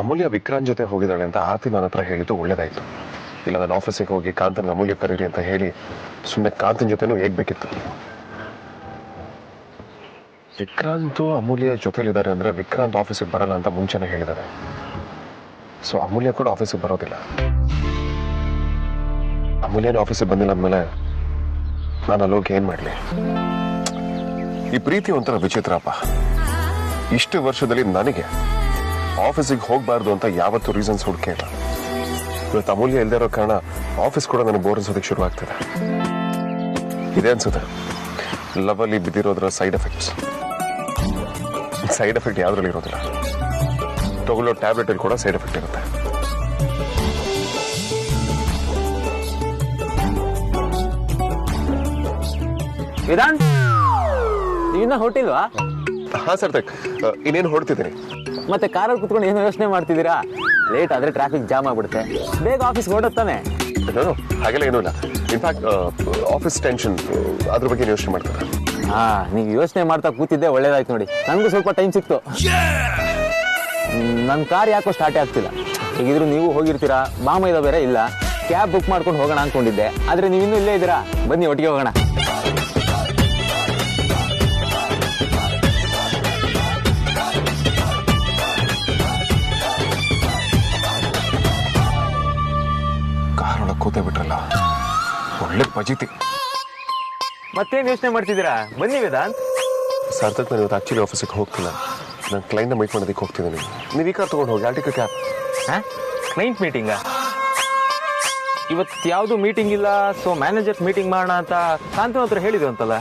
ಅಮೂಲ್ಯ ವಿಕ್ರಾಂತ್ ಜೊತೆ ಹೋಗಿದ್ದಾಳೆ ಅಂತ ಆರ್ತಿ ನನ್ನ ಹತ್ರ ಹೇಳಿದ್ದು ಒಳ್ಳೇದಾಯ್ತು. ಇಲ್ಲ ನಾನು ಆಫೀಸಿಗೆ ಹೋಗಿ ಕಾಂತನ್ ಅಮೂಲ್ಯ ಕರೀರಿ ಅಂತ ಹೇಳಿ ಸುಮ್ಮನೆ ಕಾಂತನ್ ಜೊತೆನೂ ಹೇಗ್ಬೇಕಿತ್ತು. ವಿಕ್ರಾಂತ್ ಅಮೂಲ್ಯ ಜೊತೆಲಿದ್ದಾರೆ ಅಂದ್ರೆ ವಿಕ್ರಾಂತ್ ಆಫೀಸಿಗೆ ಬರಲ್ಲ ಅಂತ ಮುಂಚೆನೆ ಹೇಳಿದ್ದಾರೆ. ಸೊ ಅಮೂಲ್ಯ ಕೂಡ ಆಫೀಸಿಗೆ ಬರೋದಿಲ್ಲ. ಅಮೂಲ್ಯನ ಆಫೀಸಿಗೆ ಬಂದಿಲ್ಲ ಅಂದಮೇಲೆ ನಾನು ಅಲ್ಲೋಗಿ ಏನ್ ಮಾಡ್ಲಿ? ಈ ಪ್ರೀತಿ ಒಂಥರ ವಿಚಿತ್ರಪ್ಪ. ಇಷ್ಟು ವರ್ಷದಲ್ಲಿ ನನಗೆ ಆಫೀಸಿಗೆ ಹೋಗ್ಬಾರ್ದು ಅಂತ ಯಾವತ್ತೂ ರೀಸನ್ಸ್ ಹುಡುಕೇ ಇಲ್ಲ. ಇವತ್ತು ಅಮೂಲ್ಯ ಇಲ್ಲದೆ ಇರೋ ಕಾರಣ ಆಫೀಸ್ ಕೂಡ ನನಗೆ ಬೋರ್ ಅನ್ಸೋದಕ್ಕೆ ಶುರು ಆಗ್ತದೆ. ಇದೇ ಅನ್ಸುತ್ತೆ ಲವ್ ಅಲ್ಲಿ ಬಿದ್ದಿರೋದ್ರ ಸೈಡ್ ಎಫೆಕ್ಟ್ಸ್. ಸೈಡ್ ಎಫೆಕ್ಟ್ ಯಾವ್ದ್ರಲ್ಲಿ ಇರೋದಿಲ್ಲ. ತಗೊಳ್ಳೋ ಟ್ಯಾಬ್ಲೆಟ್ ಅಲ್ಲಿ ಕೂಡ ಸೈಡ್ ಎಫೆಕ್ಟ್ ಇರುತ್ತೆ. ವೇದಾಂತ್, ನೀವಿನ್ನ ಹೊರಟಿಲ್ವಾ? ಹಾ ಸರ್, ಇನ್ನೇನು ಹೊರಡ್ತಿದ್ದೀನಿ. ಮತ್ತೆ ಕಾರಲ್ಲಿ ಕುತ್ಕೊಂಡು ಏನು ಯೋಚನೆ ಮಾಡ್ತಿದ್ದೀರಾ? ಲೇಟ್ ಆದ್ರೆ ಟ್ರಾಫಿಕ್ ಜಾಮ್ ಆಗ್ಬಿಡುತ್ತೆ. ಬೇಗ ಆಫೀಸ್ಗೆ ಹೊರಡುತ್ತಾನೆ. ಹಾಗೆಲ್ಲ ಏನೂ ಇಲ್ಲ. ಇನ್ಫ್ಯಾಕ್ಟ್ ಆಫೀಸ್ ಟೆನ್ಷನ್ ಅದ್ರ ಬಗ್ಗೆ ಯೋಚನೆ ಮಾಡ್ತಾರೆ. ಹಾ, ನೀವು ಯೋಚನೆ ಮಾಡ್ತಾ ಕೂತಿದ್ದೆ ಒಳ್ಳೇದಾಯ್ತು ನೋಡಿ. ನನಗೂ ಸ್ವಲ್ಪ ಟೈಮ್ ಸಿಕ್ತು. ನನ್ನ ಕಾರ್ ಯಾಕೋ ಸ್ಟಾರ್ಟೇ ಆಗ್ತಿಲ್ಲ. ಹೇಗಿದ್ರು ನೀವು ಹೋಗಿರ್ತೀರಾ, ಮಾಮೈದ ಬೇರೆ ಇಲ್ಲ. ಕ್ಯಾಬ್ ಬುಕ್ ಮಾಡ್ಕೊಂಡು ಹೋಗೋಣ ಅನ್ಕೊಂಡಿದ್ದೆ, ಆದ್ರೆ ನೀವು ಇನ್ನೂ ಇಲ್ಲೇ ಇದ್ದೀರಾ. ಬನ್ನಿ ಒಟ್ಟಿಗೆ ಹೋಗೋಣ. ಕಾರೊಳಗೆ ಕೂತೇ ಬಿಟ್ರಲ್ಲ, ಒಳ್ಳೆ ಪಜಿತಿ. ಮತ್ತೇನು ಯೋಚನೆ ಮಾಡ್ತಿದ್ದೀರಾ? ಬನ್ನಿ ವೇದಾಂತ್. ಸಾರ್ಥಕ್, ನಾನು ಇವತ್ತು ಆಕ್ಚುಲಿ ಆಫೀಸಿಗೆ ಹೋಗ್ತಿಲ್ಲ. ನಾನು ಕ್ಲೈಂಟ್ನ ಮೀಟ್ ಮಾಡೋದಕ್ಕೆ ಹೋಗ್ತಿದ್ದೀನಿ. ನೀವು ಈ ಕಾರ್ ತೊಗೊಂಡು ಹೋಗಿ. Article cab. ಕ್ಲೈಂಟ್ ಮೀಟಿಂಗಾ? ಇವತ್ತು ಯಾವುದು ಮೀಟಿಂಗ್ ಇಲ್ಲ, ಸೊ ಮ್ಯಾನೇಜರ್ಸ್ ಮೀಟಿಂಗ್ ಮಾಡೋಣ ಅಂತ ಕಾಂತನ ಹತ್ರ ಹೇಳಿದ್ರು ಅಂತಲ್ಲ.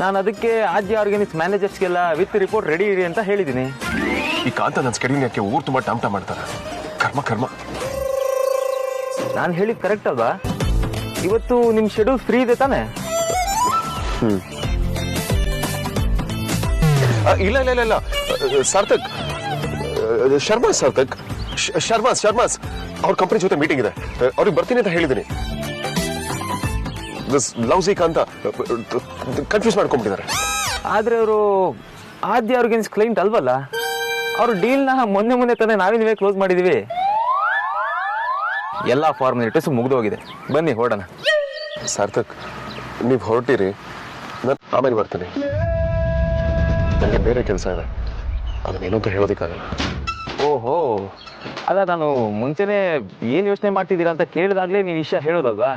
ನಾನು ಅದಕ್ಕೆ ಆದ್ಯ ಆರ್ಗ್ಯಾನಿಕ್ಸ್ ಮ್ಯಾನೇಜರ್ಸ್ಗೆಲ್ಲ ವಿತ್ ರಿಪೋರ್ಟ್ ರೆಡಿ ಇರಿ ಅಂತ ಹೇಳಿದ್ದೀನಿ. ಈ ಕಾಂತ ನನ್ನ ಸ್ಕೆಡ್ಯೂಲ್ ಯಾಕೆ ಊರು ತುಂಬ ಟಾಮ್ಟ ಮಾಡ್ತಾರೆ. ಕರ್ಮ ಕರ್ಮ. ನಾನು ಹೇಳಿದ್ ಕರೆಕ್ಟ್ ಅಲ್ವಾ? ಇವತ್ತು ನಿಮ್ ಶೆಡ್ಯೂಲ್ ಫ್ರೀ ಇದೆ ತಾನೆ? ಇಲ್ಲ ಇಲ್ಲ ಇಲ್ಲ ಇಲ್ಲ ಸಾರ್ಥಕ್, ಸಾರ್ಥಕ್ ಶರ್ಮಾಸ್ ಅವ್ರ ಕಂಪನಿ ಜೊತೆ ಮೀಟಿಂಗ್ ಇದೆ. ಅವ್ರಿಗೆ ಬರ್ತೀನಿ ಅಂತ ಹೇಳಿದ್ದೀನಿ. ಲವ್ಸಿಕ್ ಅಂತ ಕನ್ಫ್ಯೂಸ್ ಮಾಡ್ಕೊಂಡ್ಬಿಟ್ಟಿದ್ದಾರೆ. ಆದ್ರೆ ಅವರು ಆದ್ಯ ಆರ್ಗ್ಯಾನಿಕ್ಸ್ ಕ್ಲೈಂಟ್ ಅಲ್ವಲ್ಲ? ಅವ್ರ ಡೀಲ್ನ ಮೊನ್ನೆ ತಾನೆ ನೀವೇ ಕ್ಲೋಸ್ ಮಾಡಿದೀವಿ. ಎಲ್ಲ ಫಾರ್ಮಾಲಿಟೀಸ್ ಮುಗ್ದೋಗಿದೆ. ಬನ್ನಿ ಹೊರಡೋಣ. ಸಾರ್ಥಕ್, ನೀವು ಹೊರಟಿರಿ, ನಾನು ಆಮೇಲೆ ಬರ್ತೀನಿ. ನನಗೆ ಬೇರೆ ಕೆಲಸ ಇದೆ, ಅದನ್ನೇನು ಅಂತ ಹೇಳೋದಕ್ಕಾಗಲ್ಲ. ಓಹೋ, ಅಲ್ಲ, ನಾನು ಮುಂಚೆನೆ ಏನ್ ಯೋಚನೆ ಮಾಡ್ತಿದ್ದೀರಾ ಅಂತ ಕೇಳಿದಾಗ್ಲೇ ನೀವು ವಿಷಯ ಹೇಳೋದಲ್ವಾ?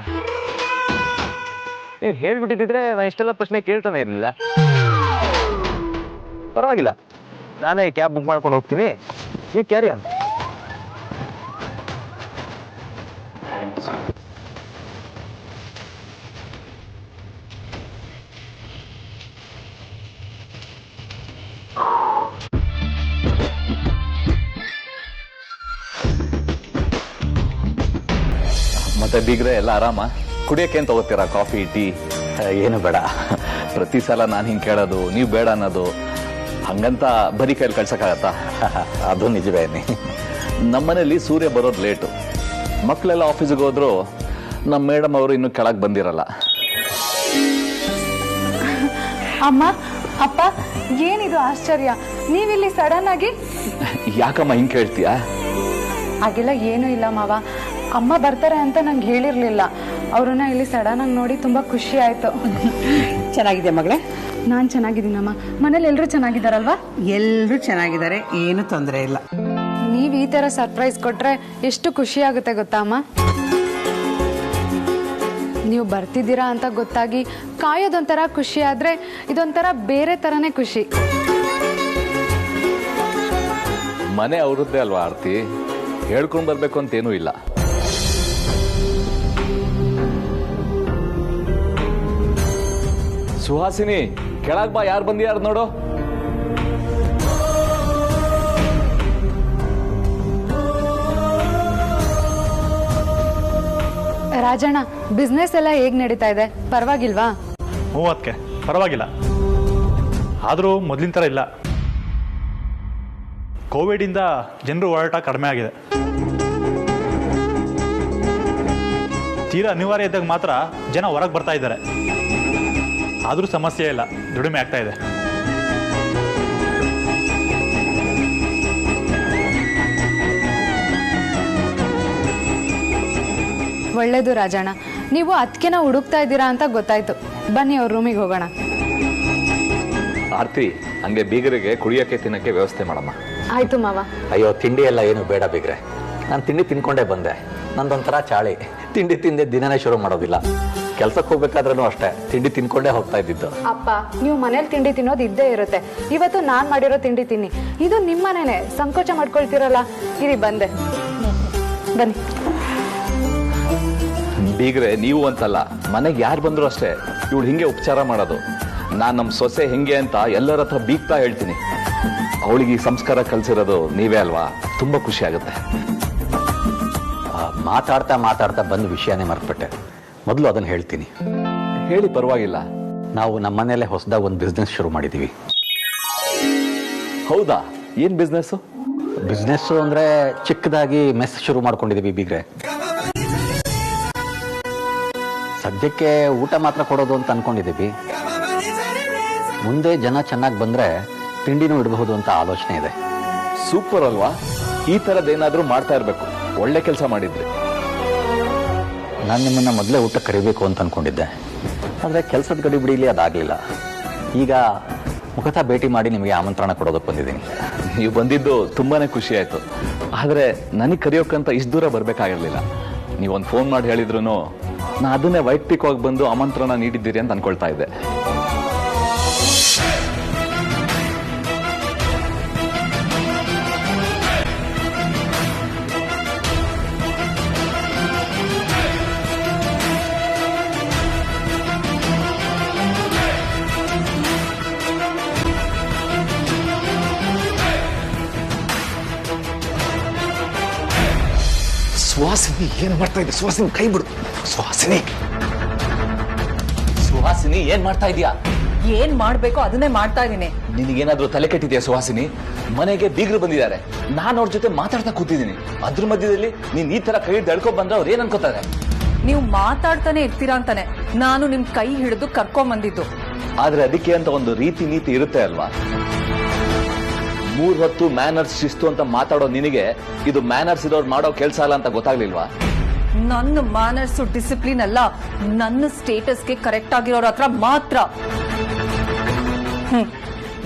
ನೀವು ಹೇಳ್ಬಿಟ್ಟಿದ್ರೆ ನಾನು ಇಷ್ಟೆಲ್ಲ ಪ್ರಶ್ನೆ ಕೇಳ್ತಾನೆ ಇರಲಿಲ್ಲ. ಪರವಾಗಿಲ್ಲ, ನಾನೇ ಕ್ಯಾಬ್ ಬುಕ್ ಮಾಡ್ಕೊಂಡು ಹೋಗ್ತೀನಿ. ನೀವು ಕ್ಯಾರಿ ಅಂತ. ಮತ್ತೆ ಬೀಗ್ರೆ ಎಲ್ಲ ಆರಾಮ? ಕುಡಿಯೋಕೆ ಏನು ತಗೋತೀರಾ? Coffee, tea? ಏನು ಬೇಡ. ಪ್ರತಿ ಸಲ ನಾನು ಹಿಂಗೆ ಕೇಳೋದು, ನೀವು ಬೇಡ ಅನ್ನೋದು, ಹಂಗಂತ ಬರೀ ಕೈಯಲ್ಲಿ ಕಳ್ಸೋಕ್ಕಾಗತ್ತಾ? ಅದು ನಿಜವೇನಿ. ನಮ್ಮನೇಲಿ ಸೂರ್ಯ ಬರೋದು ಲೇಟು. ಮಕ್ಕಳೆಲ್ಲ ಆಫೀಸಿಗೆ ಹೋದ್ರು, ನಮ್ಮ ಮೇಡಮ್ ಅವರು ಇನ್ನೂ ಕೆಳಗೆ ಬಂದಿರಲ್ಲ. ಅಮ್ಮ, ಅಪ್ಪ, ಏನಿದು ಆಶ್ಚರ್ಯ? ನೀವಿಲ್ಲಿ ಸಡನ್ ಆಗಿ? ಯಾಕಮ್ಮ ಹಿಂಗೆ ಕೇಳ್ತೀಯಾ? ಹಾಗೆಲ್ಲ ಏನೂ ಇಲ್ಲ ಮಾವ. ಅಮ್ಮ ಬರ್ತಾರೆ ಅಂತ ನಂಗೆ ಹೇಳಿರ್ಲಿಲ್ಲ. ಅವ್ರನ್ನ ಇಲ್ಲಿ ಸಡನ್ ಆಗಿ ನೋಡಿ ತುಂಬಾ ಖುಷಿ ಆಯ್ತು. ಚೆನ್ನಾಗಿದೆ ಮಗಳೇ? ನಾನ್ ಚೆನ್ನಾಗಿದ್ದೀನಮ್ಮ. ಮನೇಲಿ ಎಲ್ರು ಚೆನ್ನಾಗಿದ್ದಾರಲ್ವಾ? ಎಲ್ಲರೂ ಚೆನ್ನಾಗಿದ್ದಾರೆ, ಏನು ತೊಂದರೆ ಇಲ್ಲ. ನೀವ್ ಈ ತರ ಸರ್ಪ್ರೈಸ್ ಕೊಟ್ರೆ ಎಷ್ಟು ಖುಷಿ ಆಗುತ್ತೆ ಗೊತ್ತಾ ಅಮ್ಮ? ನೀವು ಬರ್ತಿದ್ದೀರಾ ಅಂತ ಗೊತ್ತಾಗಿ ಕಾಯೋದೊಂಥರ ಖುಷಿ ಆದ್ರೆ ಇದೊಂಥರ ಬೇರೆ ತರನೇ ಖುಷಿ. ಮನೆ ಅವ್ರದ್ದೇ ಅಲ್ವಾ ಆರ್ತಿ, ಹೇಳ್ಕೊಂಡು ಬರ್ಬೇಕು ಅಂತೇನೂ ಇಲ್ಲ. ಸುಹಾಸಿನಿ, ಕೆಳಗ್ ಬಾ, ಯಾರು ಬಂದಿಯಾರ ನೋಡು. ರಾಜಣ್ಣ, ಬಿಸ್ನೆಸ್ ಎಲ್ಲ ಹೇಗ್ ನಡೀತಾ ಇದೆ? ಪರವಾಗಿಲ್ವಾ? ಅದಕ್ಕೆ ಪರವಾಗಿಲ್ಲ, ಆದರೂ ಮೊದಲಿನ ಥರ ಇಲ್ಲ. ಕೋವಿಡಿಂದ ಜನರು ಓಡಾಟ ಕಡಿಮೆ ಆಗಿದೆ. ತೀರಾ ಅನಿವಾರ್ಯ ಇದ್ದಾಗ ಮಾತ್ರ ಜನ ಹೊರಗೆ ಬರ್ತಾ ಇದ್ದಾರೆ. ಆದರೂ ಸಮಸ್ಯೆ ಇಲ್ಲ, ದುಡಿಮೆ ಆಗ್ತಾ ಇದೆ. ಒಳ್ಳೇದು ರಾಜಣ್ಣ. ನೀವು ಅದಕ್ಕೆನ ಹುಡುಕ್ತಾ ಇದ್ದೀರಾ ಅಂತ ಗೊತ್ತಾಯ್ತು. ಬನ್ನಿ ಅವ್ರ ರೂಮಿಗೆ ಹೋಗೋಣ. ಆರ್ತಿ, ಹಂಗೆ ಬೀಗರಿಗೆ ಕುಡಿಯೋಕೆ ತಿನ್ನಕ್ಕೆ ವ್ಯವಸ್ಥೆ ಮಾಡಮ್ಮ. ಆಯ್ತು ಮಾವ. ಅಯ್ಯೋ ತಿಂಡಿ ಎಲ್ಲ ಏನು ಬೇಡ ಬಿಗ್ರೆ, ನಾನು ತಿಂಡಿ ತಿನ್ಕೊಂಡೇ ಬಂದೆ. ನಂದೊಂಥರ ಚಾಳಿ, ತಿಂಡಿ ತಿಂದೆ ದಿನನೇ ಶುರು ಮಾಡೋದಿಲ್ಲ. ಕೆಲ್ಸಕ್ಕೆ ಹೋಗ್ಬೇಕಾದ್ರೂ ಅಷ್ಟೇ ತಿಂಡಿ ತಿನ್ಕೊಂಡೇ ಹೋಗ್ತಾ ಇದ್ದಿದ್ದು. ಅಪ್ಪ, ನೀವು ಮನೇಲಿ ತಿಂಡಿ ತಿನ್ನೋದು ಇದ್ದೇ ಇರುತ್ತೆ. ಇವತ್ತು ನಾನ್ ಮಾಡಿರೋ ತಿಂಡಿ ತಿನ್ನಿ. ಇದು ನಿಮ್ಮ ಮನೇನೆ, ಸಂಕೋಚ ಮಾಡ್ಕೊಳ್ತಿರಲ್ಲ. ಇರಿ ಬಂದೆ, ಬನ್ನಿ. ಬೀಗ್ರೆ ನೀವು ಅಂತಲ್ಲ, ಮನೆಗೆ ಯಾರು ಬಂದ್ರು ಅಷ್ಟೇ ಇವಳು ಹಿಂಗೆ ಉಪಚಾರ ಮಾಡೋದು. ನಾನು ನಮ್ಮ ಸೊಸೆ ಹೆಂಗೆ ಅಂತ ಎಲ್ಲರ ಹತ್ರ ಬೀಗ್ತಾ ಹೇಳ್ತೀನಿ. ಅವಳಿಗೆ ಈ ಸಂಸ್ಕಾರ ಕಲಿಸಿರೋದು ನೀವೇ ಅಲ್ವಾ? ತುಂಬಾ ಖುಷಿ ಆಗುತ್ತೆ. ಮಾತಾಡ್ತಾ ಮಾತಾಡ್ತಾ ಬಂದ ವಿಷಯನೇ ಮರ್ತ್ಬಿಟ್ಟೆ. ಮೊದಲು ಅದನ್ನು ಹೇಳ್ತೀನಿ. ಹೇಳಿ, ಪರವಾಗಿಲ್ಲ. ನಾವು ನಮ್ಮ ಮನೆಯಲ್ಲೇ ಹೊಸದಾಗಿ ಒಂದು ಬಿಸ್ನೆಸ್ ಶುರು ಮಾಡಿದ್ದೀವಿ. ಹೌದಾ? ಏನ್ ಬಿಸ್ನೆಸ್? ಬಿಸ್ನೆಸ್ಸು ಅಂದರೆ ಚಿಕ್ಕದಾಗಿ ಮೆಸ್ ಶುರು ಮಾಡ್ಕೊಂಡಿದ್ದೀವಿ ಬೀಗ್ರೆ. ಸದ್ಯಕ್ಕೆ ಊಟ ಮಾತ್ರ ಕೊಡೋದು ಅಂತ ಅನ್ಕೊಂಡಿದ್ದೀವಿ. ಮುಂದೆ ಜನ ಚೆನ್ನಾಗಿ ಬಂದರೆ ತಿಂಡಿನೂ ಇಡಬಹುದು ಅಂತ ಆಲೋಚನೆ ಇದೆ. ಸೂಪರ್ ಅಲ್ವಾ? ಈ ಥರದ್ದೇನಾದ್ರೂ ಮಾಡ್ತಾ ಇರಬೇಕು. ಒಳ್ಳೆ ಕೆಲಸ ಮಾಡಿದ್ರಿ. ನಾನು ನಿಮ್ಮನ್ನು ಮೊದಲೇ ಊಟ ಕರಿಬೇಕು ಅಂತ ಅಂದ್ಕೊಂಡಿದ್ದೆ, ಆದರೆ ಕೆಲಸದ ಗಡಿಬಿಡಿಲಿ ಅದಾಗಲಿಲ್ಲ. ಈಗ ಮುಖತಃ ಭೇಟಿ ಮಾಡಿ ನಿಮಗೆ ಆಮಂತ್ರಣ ಕೊಡೋದಕ್ಕೆ ಬಂದಿದ್ದೀನಿ. ನೀವು ಬಂದಿದ್ದು ತುಂಬಾನೇ ಖುಷಿ ಆಯ್ತು. ಆದರೆ ನನಗೆ ಕರೆಯೋಕ್ಕಂತ ಇಷ್ಟು ದೂರ ಬರಬೇಕಾಗಿರಲಿಲ್ಲ. ನೀವೊಂದು ಫೋನ್ ಮಾಡಿ ಹೇಳಿದ್ರು ನಾ ಅದನ್ನೇ ವೈಯಕ್ತಿಕವಾಗಿ ಬಂದು ಆಮಂತ್ರಣ ನೀಡಿದ್ದೀರಿ ಅಂತ ಅನ್ಕೊಳ್ತಾ ಇದ್ದೆ. ಸುಹಾಸಿನಿ ಏನು ಮಾಡ್ತಾ ಇದೆ? ಸುಹಾಸಿನಿ ಕೈ ಬಿಡು. ಸುಹಾಸಿನಿ, ಸುಹಾಸಿನಿ ಏನ್ ಮಾಡ್ತಾ ಇದೀಯಾ? ಏನ್ ಮಾಡ್ಬೇಕೋ ಅದನ್ನೇ ಮಾಡ್ತಾ ಇದೀನಿ. ನಿನಗೇನಾದ್ರೂ ತಲೆ ಕೆಟ್ಟಿದ್ಯಾ ಸುಹಾಸಿನಿ? ಮನೆಗೆ ಬೀಗರು ಬಂದಿದ್ದಾರೆ, ನಾನು ಅವ್ರ ಜೊತೆ ಮಾತಾಡ್ತಾ ಕೂತಿದ್ದೀನಿ. ಅದ್ರ ಮಧ್ಯದಲ್ಲಿ ನೀನ್ ಈ ತರ ಕೈ ಹಿಡ್ದು ಎಳ್ಕೊಂಡ್ ಬಂದ್ರೆ ಅವ್ರು ಏನ್ ಅನ್ಕೋತಾರೆ? ನೀವು ಮಾತಾಡ್ತಾನೆ ಇರ್ತೀರಾ ಅಂತಾನೆ ನಾನು ನಿಮ್ ಕೈ ಹಿಡಿದು ಕರ್ಕೊಂಡ್ ಬಂದಿದ್ದು. ಆದ್ರೆ ಅದಕ್ಕೆ ಅಂತ ಒಂದು ರೀತಿ ನೀತಿ ಇರುತ್ತೆ ಅಲ್ವಾ? 3 ಹೊತ್ತು ಮ್ಯಾನರ್ಸ್ ಶಿಸ್ತು ಅಂತ ಮಾತಾಡೋ ನಿನಗೆ ಇದು ಮ್ಯಾನರ್ಸ್ ಇರೋರು ಮಾಡೋ ಕೆಲಸ ಅಲ್ಲ ಅಂತ ಗೊತ್ತಾಗ್ಲಿಲ್ವಾ? ನನ್ನ ಮ್ಯಾನರ್ಸ್ ಡಿಸಿಪ್ಲಿನ್ ಅಲ್ಲ, ನನ್ನ ಸ್ಟೇಟಸ್ಗೆ ಕರೆಕ್ಟ್ ಆಗಿರೋರ ಹತ್ರ ಮಾತ್ರ.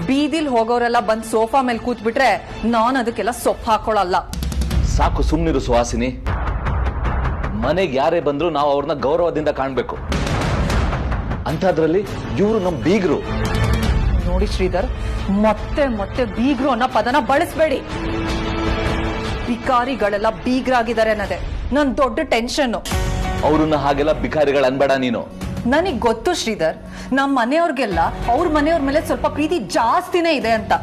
ಬೀದಿಲ್ ಹೋಗೋರೆಲ್ಲ ಬಂದ್ ಸೋಫಾ ಮೇಲೆ ಕೂತ್ಬಿಟ್ರೆ ನಾನು ಅದಕ್ಕೆಲ್ಲ ಸೊಪ್ಪು ಹಾಕೊಳ್ಳಲ್ಲ. ಸಾಕು, ಸುಮ್ನಿರು ಸುಹಾಸಿನಿ. ಮನೆಗೆ ಯಾರೇ ಬಂದ್ರು ನಾವು ಅವ್ರನ್ನ ಗೌರವದಿಂದ ಕಾಣ್ಬೇಕು. ಅಂತದ್ರಲ್ಲಿ ಇವರು ನಮ್ ಬೀಗರು. ನೋಡಿ ಶ್ರೀಧರ್, ಮತ್ತೆ ಮತ್ತೆ ಬೀಗ್ರು ಅನ್ನೋ ಪದನ ಬಳಸಬೇಡಿ. ಬಿಕಾರಿಗಳೆಲ್ಲ ಬೀಗ್ರಾಗಿದ್ದಾರೆ ಅನ್ನೋದೇ ನನ್ ದೊಡ್ಡ ಟೆನ್ಷನ್. ಅವ್ರನ್ನ ಹಾಗೆಲ್ಲ ಬಿಕಾರಿಗಳು ಅನ್ಬೇಡ ನೀನು. ನನಗ್ ಗೊತ್ತು ಶ್ರೀಧರ್, ನಮ್ಮ ಮನೆಯವ್ರಿಗೆಲ್ಲ ಅವ್ರ ಮನೆಯವ್ರ ಮೇಲೆ ಸ್ವಲ್ಪ ಪ್ರೀತಿ ಜಾಸ್ತಿನೇ ಇದೆ ಅಂತ.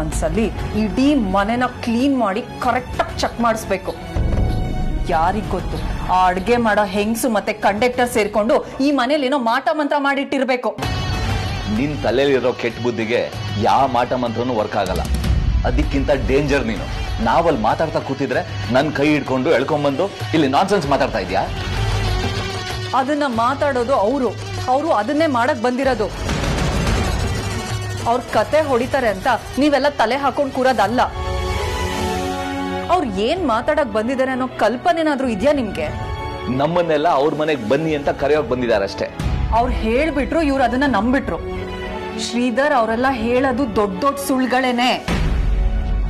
ಒಂದ್ಸಲಿ ಇಡೀ ಮನೆನ ಕ್ಲೀನ್ ಮಾಡಿ ಕರೆಕ್ಟ್ ಆಗಿ ಚೆಕ್ ಮಾಡಿಸ್ಬೇಕು. ಯಾರಿಗ್ ಗೊತ್ತು, ಆ ಅಡ್ಗೆ ಮಾಡೋ ಹೆಂಗ್ಸು ಮತ್ತೆ ಕಂಡಕ್ಟರ್ ಸೇರ್ಕೊಂಡು ಈ ಮನೇಲಿ ಏನೋ ಮಾಟ ಮಂತ್ರ ಮಾಡಿಟ್ಟಿರ್ಬೇಕು. ನಿನ್ ತಲೆಯಲ್ಲಿರೋ ಕೆಟ್ಟ ಬುದ್ಧಿಗೆ ಯಾವ ಮಾಟ ಮಂತ್ರನೂ ವರ್ಕ್ ಆಗಲ್ಲ. ಅದಕ್ಕಿಂತ ಡೇಂಜರ್ ನೀನು. ನಾವಲ್ಲಿ ಮಾತಾಡ್ತಾ ಕೂತಿದ್ರೆ ನನ್ ಕೈ ಹಿಡ್ಕೊಂಡು ಎಳ್ಕೊಂಡ್ಬಂದು ಇಲ್ಲಿ ನಾನ್ಸೆನ್ಸ್ ಮಾತಾಡ್ತಾ ಇದ್ಯಾ? ಅದನ್ನ ಮಾತಾಡೋದು ಅವರು ಅದನ್ನೇ ಮಾಡಕ್ ಬಂದಿರೋದು. ಅವ್ರ ಕತೆ ಹೊಡಿತಾರೆ ಅಂತ ನೀವೆಲ್ಲ ತಲೆ ಹಾಕೊಂಡ್ ಕೂರೋದಲ್ಲ. ಅವ್ರು ಏನ್ ಮಾತಾಡಕ್ ಬಂದಿದ್ದಾರೆ ಅನ್ನೋ ಕಲ್ಪನೆನಾದ್ರೂ ಇದೆಯಾ ನಿಮ್ಗೆ? ನಮ್ಮನ್ನೆಲ್ಲ ಅವ್ರ ಮನೆಗೆ ಬನ್ನಿ ಅಂತ ಕರೆಯೋಕ್ ಬಂದಿದ್ದಾರೆ ಅಷ್ಟೇ. ಅವ್ರು ಹೇಳ್ಬಿಟ್ರು, ಇವ್ರು ಅದನ್ನ ನಂಬಿಟ್ರು. ಶ್ರೀಧರ್ ಅವರೆಲ್ಲ ಹೇಳೋದು ದೊಡ್ಡ ದೊಡ್ಡ ಸುಳ್ಳುಗಳೇನೆ.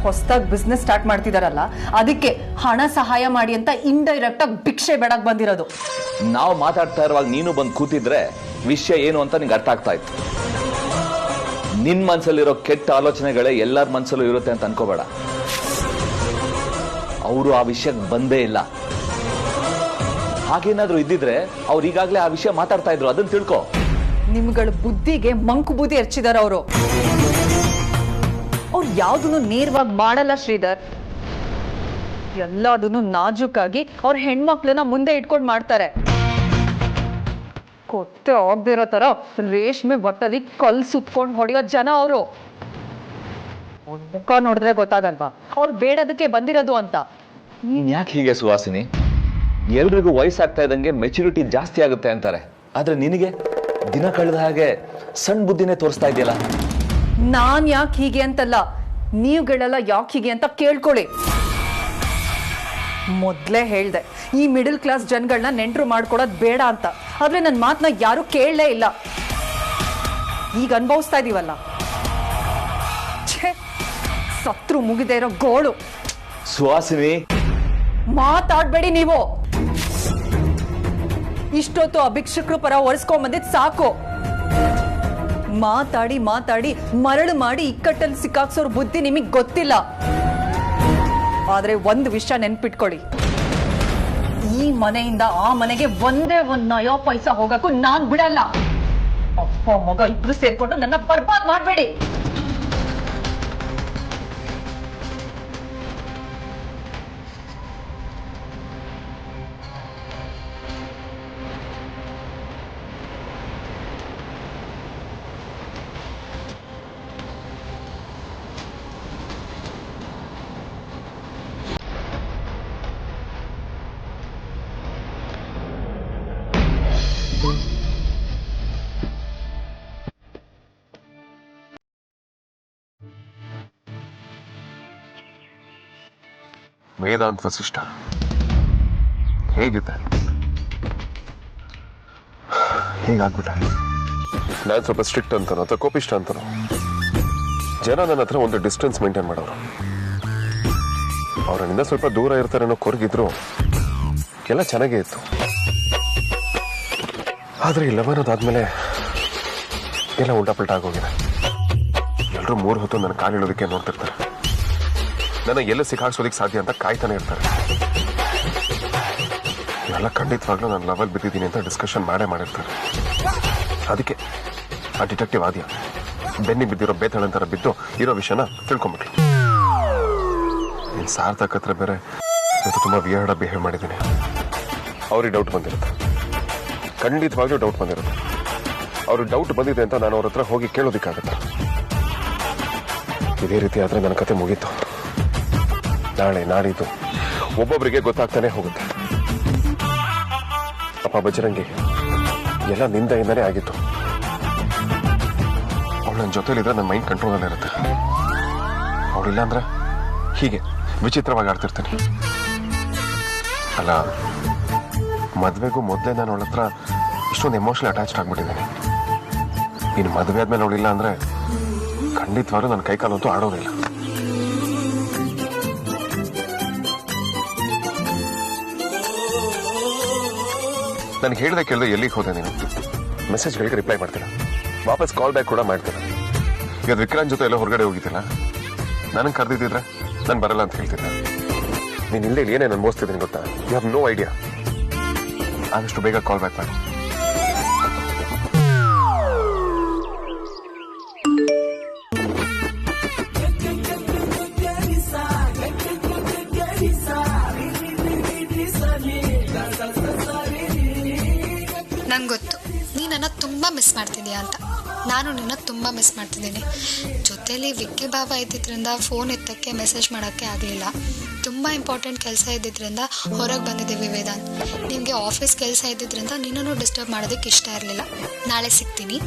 ಹೊಸದಾಗಿ ಬಿಸ್ನೆಸ್ ಸ್ಟಾರ್ಟ್ ಮಾಡ್ತಿದಾರಲ್ಲ, ಅದಕ್ಕೆ ಹಣ ಸಹಾಯ ಮಾಡಿ ಅಂತ ಇಂಡೈರೆಕ್ಟ್ ಆಗಿ ಭಿಕ್ಷೆ ಬೇಡಕ್ ಬಂದಿರೋದು. ನಾವು ಮಾತಾಡ್ತಾ ಇರುವಾಗ ನೀನು ಬಂದು ಕೂತಿದ್ರೆ ವಿಷಯ ಏನು ಅಂತ ನಿಂಗೆ ಅರ್ಥ ಆಗ್ತಾ ಇತ್ತು. ನಿನ್ ಮನ್ಸಲ್ಲಿರೋ ಕೆಟ್ಟ ಆಲೋಚನೆಗಳೇ ಎಲ್ಲರ ಮನ್ಸಲ್ಲೂ ಇರುತ್ತೆ ಅಂತ ಅನ್ಕೋಬೇಡ. ಅವರು ಆ ವಿಷಯಕ್ಕೆ ಬಂದೇ ಇಲ್ಲ. ಹಾಗೇನಾದ್ರೂ ಇದ್ದಿದ್ರೆ ಅವ್ರು ಈಗಾಗಲೇ ಆ ವಿಷಯ ಮಾತಾಡ್ತಾ ಇದ್ರು, ಅದನ್ನ ತಿಳ್ಕೊ. ನಿಮ್ಗಳ ಬುದ್ಧಿಗೆ ಮಂಕು ಬುದ್ಧಿ ಹಚ್ಚಿದಾರ ಅವರು. ಅವ್ರು ಯಾವ್ದನ್ನು ನೇರವಾಗಿ ಮಾಡಲ್ಲ ಶ್ರೀಧರ್. ಎಲ್ಲದನ್ನು ನಾಜೂಕಾಗಿ ಅವ್ರ ಹೆಣ್ಮಕ್ಳನ್ನ ಮುಂದೆ ಇಟ್ಕೊಂಡು ಮಾಡ್ತಾರೆ. ಕೊತ್ತೆ ಆಗ್ದಿರೋ ತರ ರೇಷ್ಮೆ ಬಟ್ಟಲಿ ಕಲ್ ಸುತ್ಕೊಂಡು ಹೊಡೆಯೋ ಜನ ಅವರು. ಮುಖ ನೋಡಿದ್ರೆ ಗೊತ್ತಾಗಲ್ವಾ ಅವ್ರು ಬೇಡದಕ್ಕೆ ಬಂದಿರೋದು ಅಂತ. ನೀನ್ ಯಾಕೆ ಹೀಗೆ ಸುಹಾಸಿನಿ? ಎಲ್ರಿಗೂ ವಯಸ್ಸಾಗ್ತಾ ಇದ್ದಂಗೆ ಮೆಚುರಿಟಿ ಜಾಸ್ತಿ ಆಗುತ್ತೆ ಅಂತಾರೆ, ಆದ್ರೆ ನಿನಗೆ ದಿನ ಕಳೆದ ಹಾಗೆ ಸಣ್ಣ ಬುದ್ಧಿನೇ ತೋರಿಸ್ತಾ ಇದೆಯಲ್ಲ. ನಾನ್ ಯಾಕೆ ಹೀಗೆ ಅಂತಲ್ಲ, ನೀವುಗಳೆಲ್ಲ ಯಾಕೆ ಹೀಗೆ ಅಂತ ಕೇಳ್ಕೊಳ್ಳಿ. ಮೊದಲೇ ಹೇಳ್ದೆ ಈ ಮಿಡಲ್ ಕ್ಲಾಸ್ ಜನಗಳನ್ನ ನೆಂಟರು ಮಾಡ್ಕೊಡೋದು ಬೇಡ ಅಂತ. ಆದ್ರೆ ನನ್ನ ಮಾತನ್ನ ಯಾರು ಕೇಳಲೇ ಇಲ್ಲ. ಈಗ ಅನುಭವಿಸ್ತಾ ಇದೀವಲ್ಲ, ಸತ್ರು ಮುಗಿದೇ ಇರೋ ಗೋಳು. ಸುಹಾಸಿನಿ, ಮಾತಾಡ್ಬೇಡಿ ನೀವು. ಇಷ್ಟೊತ್ತು ಅಭಿಕ್ಷಕರು ಪರ ಒರೆಸ್ಕೊಂಬಂದಿದ್ ಸಾಕು. ಮಾತಾಡಿ ಮಾತಾಡಿ ಮರಳು ಮಾಡಿ ಇಕ್ಕಟ್ಟಲ್ಲಿ ಸಿಕ್ಕಾಕ್ಸೋರ್ ಬುದ್ಧಿ ನಿಮಗ್ ಗೊತ್ತಿಲ್ಲ. ಆದ್ರೆ ಒಂದು ವಿಷಯ ನೆನ್ಪಿಟ್ಕೊಳ್ಳಿ, ಈ ಮನೆಯಿಂದ ಆ ಮನೆಗೆ ಒಂದೇ ಒಂದ್ ನಯೋ ಪೈಸಾ ಹೋಗಕ್ಕೂ ನಾನ್ ಬಿಡಲ್ಲ. ಅಪ್ಪ ಮಗ ಇಬ್ರು ಸೇರ್ಕೊಂಡು ನನ್ನ ಬರ್ಬಾದ್ ಮಾಡ್ಬೇಡಿ. ವೇದಾಂತ್ ವಸಿಷ್ಠ ಹೇಗಿದ್ದೆ? ಹೇಗಾಗ್ಬಿಟ್ಟ? ನಾನು ಸ್ವಲ್ಪ ಸ್ಟ್ರಿಕ್ಟ್ ಅಂತಾನೋ ಅಥವಾ ಕೋಪಿಷ್ಟ ಅಂತಾನೋ? ಜನ ನನ್ನ ಹತ್ರ ಒಂದು ಡಿಸ್ಟೆನ್ಸ್ ಮೇಂಟೈನ್ ಮಾಡೋರು. ಅವರನ್ನಿಂದ ಸ್ವಲ್ಪ ದೂರ ಇರ್ತಾರೆ ಅನ್ನೋ ಕೊರಗಿದ್ರು ಎಲ್ಲ ಚೆನ್ನಾಗೇ ಇತ್ತು. ಆದ್ರೆ ಈ ಲವನದಾದ್ಮೇಲೆ ಎಲ್ಲ ಉಲ್ಟಾಪಲ್ಟ ಆಗೋಗಿದೆ. ಎಲ್ಲರೂ 3 ಹೊತ್ತು ನನ್ನ ಕಾಲಿಡೋದಕ್ಕೆ ನೋಡ್ತಿರ್ತಾರೆ. ನನ್ನ ಎಲ್ಲ ಸಿಕ್ಕಾಡ್ಸೋದಕ್ಕೆ ಸಾಧ್ಯ ಅಂತ ಕಾಯ್ತಾನೆ ಇರ್ತಾರೆ. ಎಲ್ಲ ಖಂಡಿತವಾಗ್ಲೂ ನಾನು ಲೆವೆಲ್ ಬಿದ್ದಿದ್ದೀನಿ ಅಂತ ಡಿಸ್ಕಷನ್ ಮಾಡಿರ್ತಾರೆ. ಅದಕ್ಕೆ ಆ ಡಿಟೆಕ್ಟಿವ್ ಆದ್ಯ ಬೆನ್ನಿ ಬಿದ್ದಿರೋ ಬೇತಾಳಂತರ ಬಿದ್ದು ಇರೋ ವಿಷಯನ ತಿಳ್ಕೊಂಬಿಟ್ಲು. ಸಾರ್ಥಕ್ ಹತ್ರ ಬೇರೆ ಇವತ್ತು ತುಂಬಾ ವಿಯರ್ಡ್ ಬಿಹೇವ್ ಮಾಡಿದ್ದೀನಿ. ಅವ್ರಿಗೆ ಡೌಟ್ ಬಂದಿರುತ್ತೆ, ಖಂಡಿತವಾಗ್ಲೂ ಡೌಟ್ ಬಂದಿರುತ್ತೆ. ಅವ್ರಿಗೆ ಡೌಟ್ ಬಂದಿದೆ ಅಂತ ನಾನು ಅವ್ರ ಹತ್ರ ಹೋಗಿ ಕೇಳೋದಿಕ್ಕಾಗತ್ತ? ಇದೇ ರೀತಿ ಆದ್ರೆ ನನ್ನ ಕತೆ ಮುಗೀತು. ನಾಳೆ ನಾಡಿದ್ದು ಒಬ್ಬೊಬ್ಬರಿಗೆ ಗೊತ್ತಾಗ್ತಾನೆ ಹೋಗುತ್ತೆ. ಅಪ್ಪ ಬಜರಂಗಿ ಎಲ್ಲ ನಿಂದೆಯಿಂದನೇ ಆಗಿತ್ತು. ಅವಳು ನನ್ನ ಜೊತೆಲಿದ್ರೆ ನನ್ನ ಮೈಂಡ್ ಕಂಟ್ರೋಲಲ್ಲಿ ಇರುತ್ತೆ. ಅವಳಿಲ್ಲ ಅಂದ್ರೆ ಹೀಗೆ ವಿಚಿತ್ರವಾಗಿ ಆಡ್ತಿರ್ತೀನಿ. ಅಲ್ಲ, ಮದ್ವೆಗೂ ಮೊದಲೇ ನಾನು ಅವಳ ಹತ್ರ ಇಷ್ಟೊಂದು ಎಮೋಷನಲ್ ಅಟ್ಯಾಚ್ಡ್ ಆಗ್ಬಿಟ್ಟಿದ್ದೀನಿ. ಇನ್ನು ಮದುವೆ ಆದ್ಮೇಲೆ ಅವಳಿಲ್ಲ ಅಂದ್ರೆ ಖಂಡಿತವಾಗ್ಲೂ ನನ್ನ ಕೈಕಾಲಂತೂ ಆಡೋದಿಲ್ಲ. ನನಗೆ ಹೇಳಿದೆ ಕೇಳಿದೆ ಎಲ್ಲಿಗೆ ಹೋದೆ ನೀನು? ಮೆಸೇಜ್ಗಳಿಗೆ ರಿಪ್ಲೈ ಮಾಡ್ತೀರಾ, ವಾಪಸ್ ಕಾಲ್ ಬ್ಯಾಕ್ ಕೂಡ ಮಾಡ್ತೀರಾ. ಈಗ ವಿಕ್ರಾಂತ್ ಜೊತೆ ಎಲ್ಲ ಹೊರಗಡೆ ಹೋಗಿದ್ದಿಲ್ಲ, ನನಗೆ ಕರೆದಿದ್ದಿದ್ರೆ ನಾನು ಬರಲ್ಲ ಅಂತ ಹೇಳ್ತಿದ್ದೆ. ನೀನು ಇಲ್ಲೇ ಏನೇ ನಾನು ಮೋಸ್ತಿದ್ದೀನಿ ಗೊತ್ತಾ? You have no idea. ಆದಷ್ಟು ಬೇಗ ಕಾಲ್ ಬ್ಯಾಕ್ ಮಾಡಿ. ನಂಗೆ ಗೊತ್ತು ನೀ ನನ್ನ ತುಂಬ ಮಿಸ್ ಮಾಡ್ತಿದ್ಯಾ ಅಂತ. ನಾನು ನಿನ್ನ ತುಂಬ ಮಿಸ್ ಮಾಡ್ತಿದ್ದೀನಿ. ಜೊತೆಲಿ ವಿಕ್ಕಿ ಬಾಬಾ ಇದ್ದಿದ್ದರಿಂದ ಫೋನ್ ಎತ್ತಕ್ಕೆ ಮೆಸೇಜ್ ಮಾಡೋಕ್ಕೆ ಆಗಲಿಲ್ಲ. ತುಂಬ ಇಂಪಾರ್ಟೆಂಟ್ ಕೆಲಸ ಇದ್ದಿದ್ದರಿಂದ ಹೊರಗೆ ಬಂದಿದ್ದೀವಿ ವೇದಾಂತ್. ನಿಮಗೆ ಆಫೀಸ್ ಕೆಲಸ ಇದ್ದಿದ್ದರಿಂದ ನಿನ್ನನ್ನು ಡಿಸ್ಟರ್ಬ್ ಮಾಡೋದಕ್ಕೆ ಇಷ್ಟ ಇರಲಿಲ್ಲ. ನಾಳೆ ಸಿಗ್ತೀನಿ.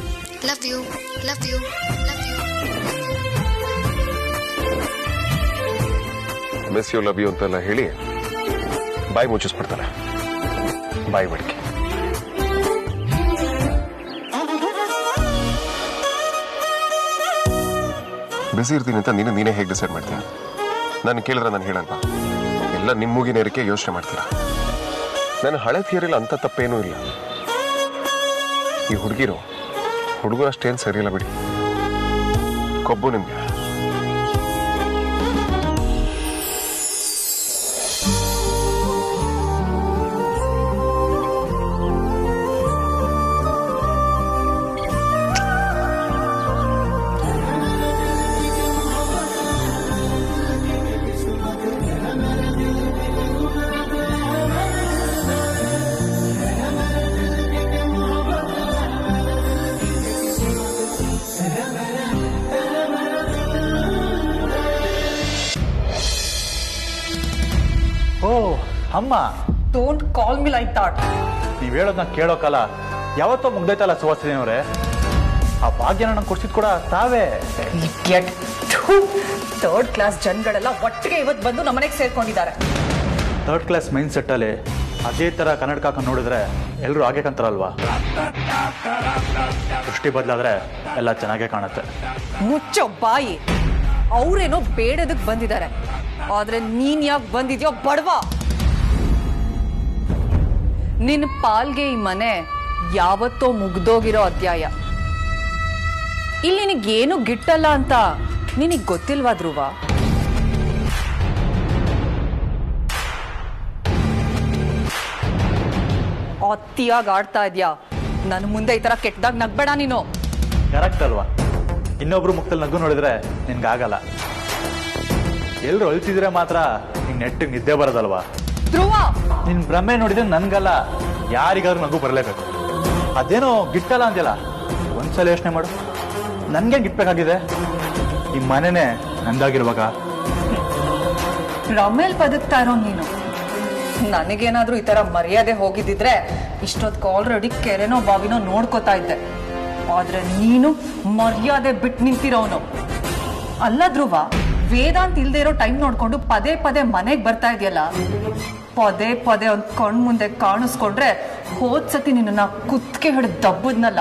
Love you, love you, love you. Miss you, love you ಅಂತೆಲ್ಲ ಹೇಳಿ ಬಾಯಿ ಮುಚ್ಚಿಸ್ಬಿಡ್ತಾನೆ. ಬಾಯಿ ಬಡಿಕೆ. ಬಿಸಿ ಇರ್ತೀನಿ ಅಂತ ನೀನೇ ಹೇಗೆ ಡಿಸೈಡ್ ಮಾಡ್ತೀಯ? ನಾನು ಕೇಳಿದ್ರೆ ನಾನು ಹೇಳಲ್ವಾ? ಎಲ್ಲ ನಿಮ್ಮ ಮೂಗಿನೇರಿಕೆ ಯೋಚನೆ ಮಾಡ್ತೀರಾ. ನನ್ನ ಹಳೆ ಥಿಯರಿಲ್ಲ ಅಂತ ತಪ್ಪೇನೂ ಇಲ್ಲ. ಈ ಹುಡುಗರು ಅಷ್ಟೇನು ಸರಿಯಿಲ್ಲ ಬಿಡಿ. ಕೊಬ್ಬು ನಿಮ್ಗೆ. ಓ ಅಮ್ಮ, don't call me like that. ನೀವ್ ಹೇಳೋದನ್ನ ಕೇಳೋಕಲ್ಲ, ಯಾವತ್ತೋ ಮುಗ್ದೈತಲ್ಲ ಸುಹಾಸಿನಿ ಅವರೇ. ಆ ಭಾಗ್ಯನ ನಂಗೆ ಕೊಡ್ಸಿದ್ ಕೂಡ ತಾವೇ. ಥರ್ಡ್ ಕ್ಲಾಸ್ ಜನಗಳೆಲ್ಲ ಒಟ್ಟಿಗೆ ಇವತ್ತು ಬಂದು ನಮ್ಮನೆಗೆ ಸೇರ್ಕೊಂಡಿದ್ದಾರೆ. ಥರ್ಡ್ ಕ್ಲಾಸ್ ಮೈಂಡ್ ಸೆಟ್ಟಲ್ಲಿ ಅದೇ ಥರ ಕನ್ನಡಕ ಹಾಕೊಂಡು ನೋಡಿದ್ರೆ ಎಲ್ಲರೂ ಹಾಗೆ ಕಂತಾರಲ್ವಾ? ದೃಷ್ಟಿ ಬದಲಾದ್ರೆ ಎಲ್ಲ ಚೆನ್ನಾಗೇ ಕಾಣುತ್ತೆ. ಮುಚ್ಚೋ ಬಾಯಿ. ಅವ್ರೇನೋ ಬೇಡದಕ್ಕೆ ಬಂದಿದ್ದಾರೆ, ಆದ್ರೆ ನೀನ್ ಯಾಕೆ ಬಂದಿದ್ಯೋ ಬಡವಾ? ನಿನ್ನ ಪಾಲ್ಗೆ ಈ ಮನೆ ಯಾವತ್ತೋ ಮುಗ್ದೋಗಿರೋ ಅಧ್ಯಾಯ. ಇಲ್ಲಿ ನಿನಗೇನು ಗಿಟ್ಟಲ್ಲ ಅಂತ ನಿನಗ್ ಗೊತ್ತಿಲ್ವಾ ಧ್ರುವ? ಅತಿಯಾಗಿ ಆಡ್ತಾ ಇದ್ಯಾ. ನನ್ನ ಮುಂದೆ ಈ ತರ ಕೆಟ್ಟದಾಗ ನಗ್ಬೇಡ ನೀನು. ಕರೆಕ್ಟ್ ಅಲ್ವಾ? ಇನ್ನೊಬ್ರು ಮುಖದಲ್ಲಿ ನಗು ನೋಡಿದ್ರೆ ನಿನ್ಗಾಗಲ್ಲ. ಎಲ್ರು ಅಳ್ತಿದ್ರೆ ಮಾತ್ರ ನಿಂಗೆ ನೆಟ್ಟಿಗೆ ನಿದ್ದೆ ಬರೋದಲ್ವಾ? ಧ್ರುವ, ನಿನ್ ಭ್ರಮೆ ನೋಡಿದ್ರೆ ನನ್ಗಲ್ಲ, ಯಾರಿಗಾದ್ರೂ ನಗು ಬರಲೇಬೇಕು. ಅದೇನೋ ಗಿಟ್ಟಲ್ಲ ಅಂದಿಲ್ಲ, ಒಂದ್ಸಲ ಯೋಚನೆ ಮಾಡು. ನನ್ಗೆ ಗಿಟ್ಬೇಕಾಗಿದೆ? ಈ ಮನೆನೇ ನಂದಾಗಿರುವಾಗ ರಮೇಲ್ ಬದುಕ್ತಾ ಇರೋ ನೀನು. ನನಗೇನಾದ್ರೂ ಈ ತರ ಮರ್ಯಾದೆ ಹೋಗಿದ್ದಿದ್ರೆ ಇಷ್ಟೊತ್ತಿಗೆ ಆಲ್ರೆಡಿ ಕೆರೆನೋ ಬಾವಿನೋ ನೋಡ್ಕೋತಾ ಇದ್ದೆ. ಆದ್ರೆ ನೀನು ಮರ್ಯಾದೆ ಬಿಟ್ಟು ನಿಂತಿರೋನು ಅಲ್ಲ ಧ್ರುವ. ವೇದಾಂತ್ ಇಲ್ದೇ ಇರೋ ಟೈಮ್ ನೋಡ್ಕೊಂಡು ಪದೇ ಪದೇ ಮನೆಗೆ ಬರ್ತಾ ಇದೆಯಲ್ಲ, ಪದೇ ಪದೇ ಒಂದ್ ಕಣ್ ಮುಂದೆ ಕಾಣಿಸ್ಕೊಂಡ್ರೆ ಹೋದ್ಸತಿ ನಿನ್ನ ಕುತ್ತಿಗೆ ಹಿಡಿದು ದಬ್ಬದ್ನಲ್ಲ,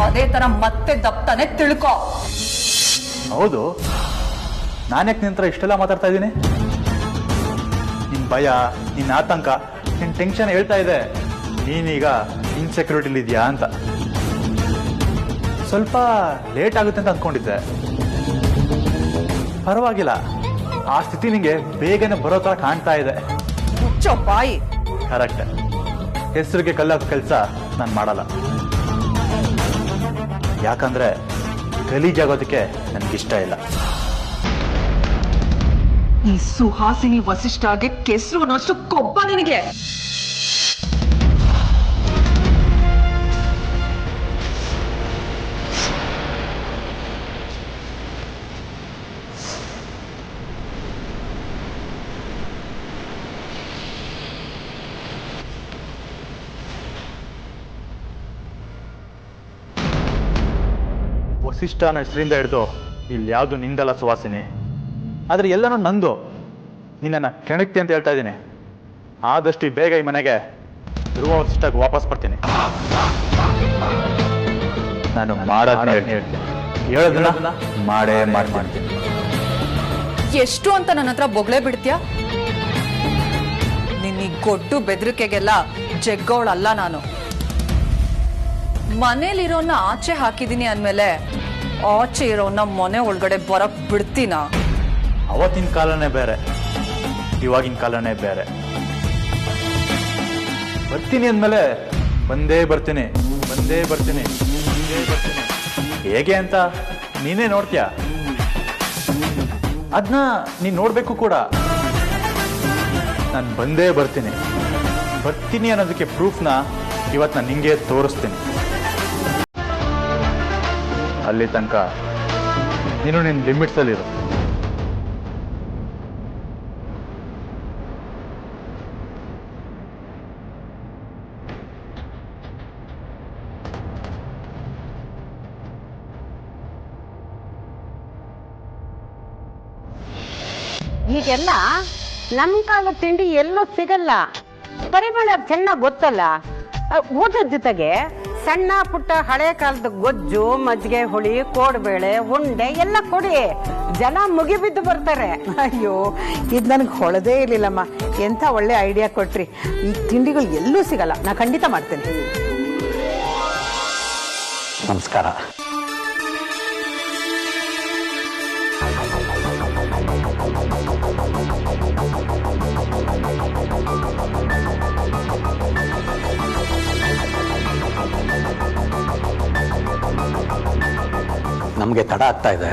ಅದೇ ತರ ಮತ್ತೆ ದಪ್ತಾನೆ ತಿಳ್ಕೊ. ಹೌದು, ನಾನ್ಯಾಕೆ ನಿಂತರ ಇಷ್ಟೆಲ್ಲ ಮಾತಾಡ್ತಾ ಇದ್ದೀನಿ? ನಿನ್ ಭಯ, ನಿನ್ನ ಆತಂಕ, ನಿನ್ ಟೆನ್ಷನ್ ಹೇಳ್ತಾ ಇದೆ ನೀನೀಗ ಇನ್ಸೆಕ್ಯೂರಿಟಿಲಿ ಇದೆಯಾ ಅಂತ. ಸ್ವಲ್ಪ ಲೇಟ್ ಆಗುತ್ತೆ ಅಂತ ಅಂದ್ಕೊಂಡಿದ್ದೆ. ಪರವಾಗಿಲ್ಲ, ಆ ಸ್ಥಿತಿ ನಿಂಗೆ ಬೇಗನೆ ಬರೋ ತರ ಕಾಣ್ತಾ ಇದೆ. ಮುಚ್ಚೋ ಬಾಯಿ. ಕರೆಕ್ಟ್. ಹೆಸರಿಗೆ ಕಲ್ಲಾಕೋ ಕೆಲಸ ನಾನು ಮಾಡಲ್ಲ. ಯಾಕಂದ್ರೆ ಗಲೀಜಾಗೋದಕ್ಕೆ ನನಗಿಷ್ಟ ಇಲ್ಲ. ಈ ಸುಹಾಸಿನಿ ವಸಿಷ್ಠಾಗೆ ಕೆಸರು ಅನ್ನೋಷ್ಟು ಕೊಬ್ಬ ನಿನಗೆ. ವಸಿಷ್ಠ ಅನ್ನೋ ಹೆಸರಿಂದ ಹಿಡಿದು ಇಲ್ಲಿ ಯಾವುದು ನಿಂದಲ್ಲ ಸುವಾಸಿನಿ, ಆದರೆ ಎಲ್ಲನೂ ನಂದು. ನಿನ್ನನ್ನು ಕೆಣಕ್ತಿ ಅಂತ ಹೇಳ್ತಾ ಇದ್ದೀನಿ. ಆದಷ್ಟು ಬೇಗ ಈ ಮನೆಗೆ ಧ್ರುವ ವಸಿಷ್ಠಕ್ಕೆ ವಾಪಸ್ ಬರ್ತೀನಿ. ನಾನು ಮಾಡೋದನ್ನ ಹೇಳ್ತೀನಿ, ಹೇಳೋದನ್ನ ಮಾಡೇ ಮಾಡ್ತೀನಿ. ಎಷ್ಟು ಅಂತ ನನ್ನ ಹತ್ರ ಬೊಗಳೆ ಬಿಡ್ತೀಯಾ? ನಿನ್ನ ಗೊಡ್ಡು ಬೆದರಿಕೆಗೆಲ್ಲ ಜಗ್ಗೋಳಲ್ಲ ನಾನು. ಮನೇಲಿರೋನ್ನ ಆಚೆ ಹಾಕಿದೀನಿ ಅಂದ್ಮೇಲೆ ಆಚೆ ಇರೋನ್ನ ಮನೆ ಒಳಗಡೆ ಬರಕ್ ಬಿಡ್ತೀನ? ಅವತ್ತಿನ ಕಾಲನೇ ಬೇರೆ, ಇವಾಗಿನ ಕಾಲನೇ ಬೇರೆ. ಬರ್ತೀನಿ ಅಂದಮೇಲೆ ಬಂದೇ ಬರ್ತೀನಿ. ಹೇಗೆ ಅಂತ ನೀನೇ ನೋಡ್ತೀಯ, ಅದನ್ನ ನೀನ್ ನೋಡ್ಬೇಕು ಕೂಡ. ನಾನು ಬಂದೇ ಬರ್ತೀನಿ ಅನ್ನೋದಕ್ಕೆ ಪ್ರೂಫ್ನ ಇವತ್ತು ನಾನು ನಿಂಗೆ ತೋರಿಸ್ತೀನಿ. ಅಲ್ಲಿ ತನಕ ನೀನು ನಿನ್ನ ಲಿಮಿಟ್ಸಲ್ಲಿರು. ಈಗೆಲ್ಲ ನಮ್ಮ ಕಾಲ ತಿಂಡಿ ಎಲ್ಲೂ ಸಿಗಲ್ಲ. ಪರಿಮಳ ಚೆನ್ನಾಗಿ ಗೊತ್ತಲ್ಲ. ಊಟದ ಜೊತೆಗೆ ಸಣ್ಣ ಪುಟ್ಟ ಹಳೆ ಕಾಲದ ಗೊಜ್ಜು, ಮಜ್ಜಿಗೆ ಹುಳಿ, ಕೋಡ್ಬೇಳೆ, ಉಂಡೆ ಎಲ್ಲ ಕೊಡಿ, ಜನ ಮುಗಿಬಿದ್ದು ಬರ್ತಾರೆ. ಅಯ್ಯೋ, ಇದು ನನಗೆ ಹೊಳದೇ ಇರ್ಲಿಲ್ಲಮ್ಮ. ಎಂಥ ಒಳ್ಳೆ ಐಡಿಯಾ ಕೊಟ್ರಿ. ಈ ತಿಂಡಿಗಳು ಎಲ್ಲೂ ಸಿಗಲ್ಲ. ನಾ ಖಂಡಿತ ಮಾಡ್ತೇನೆ. ನಮಸ್ಕಾರ. ನಮಗೆ ತಡ ಆಗ್ತಾ ಇದೆ.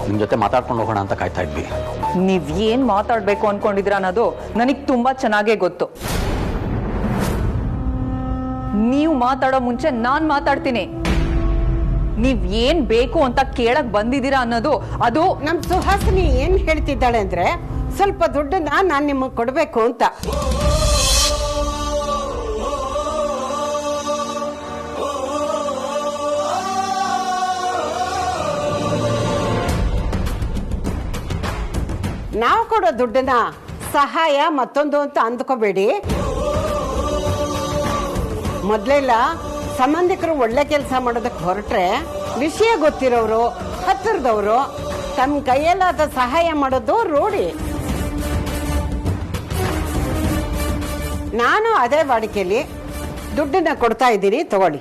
ನಿಮ್ಮ ಜೊತೆ ಮಾತಾಡ್ಕೊಂಡು ಹೋಗೋಣ ಅಂತ ಕಾಯ್ತಾ ಇದ್ವಿ. ನೀವ್ ಏನ್ ಮಾತಾಡ್ಬೇಕು ಅನ್ಕೊಂಡಿದ್ರ ಅನ್ನೋದು ನನಗ್ ತುಂಬಾ ಚೆನ್ನಾಗೇ ಗೊತ್ತು. ನೀವು ಮಾತಾಡೋ ಮುಂಚೆ ನಾನ್ ಮಾತಾಡ್ತೀನಿ. ನೀವ್ ಏನ್ ಬೇಕು ಅಂತ ಕೇಳಕ್ ಬಂದಿದ್ದೀರಾ ಅನ್ನೋದು ಅದು. ನಮ್ ಸುಹಾಸಿನಿ ಏನ್ ಹೇಳ್ತಿದ್ದಾಳೆ ಅಂದ್ರೆ, ಸ್ವಲ್ಪ ದುಡ್ಡನ್ನ ನಾನ್ ನಿಮಗ್ ಕೊಡ್ಬೇಕು ಅಂತ. ನಾವು ಕೊಡೋ ದುಡ್ಡನ್ನ ಸಹಾಯ ಮತ್ತೊಂದು ಅಂತ ಅಂದ್ಕೋಬೇಡಿ. ಮೊದಲೆಲ್ಲ ಸಂಬಂಧಿಕರು ಒಳ್ಳೆ ಕೆಲಸ ಮಾಡೋದಕ್ಕೆ ಹೊರಟ್ರೆ ವಿಷಯ ಗೊತ್ತಿರೋರು, ಹತ್ತಿರದವರು ತಮ್ಮ ಕೈಯಲ್ಲಾದ ಸಹಾಯ ಮಾಡೋದು ರೂಢಿ. ನಾನು ಅದೇ ವಾಡಿಕೆಯಲ್ಲಿ ದುಡ್ಡನ್ನ ಕೊಡ್ತಾ ಇದ್ದೀನಿ, ತಗೊಳ್ಳಿ.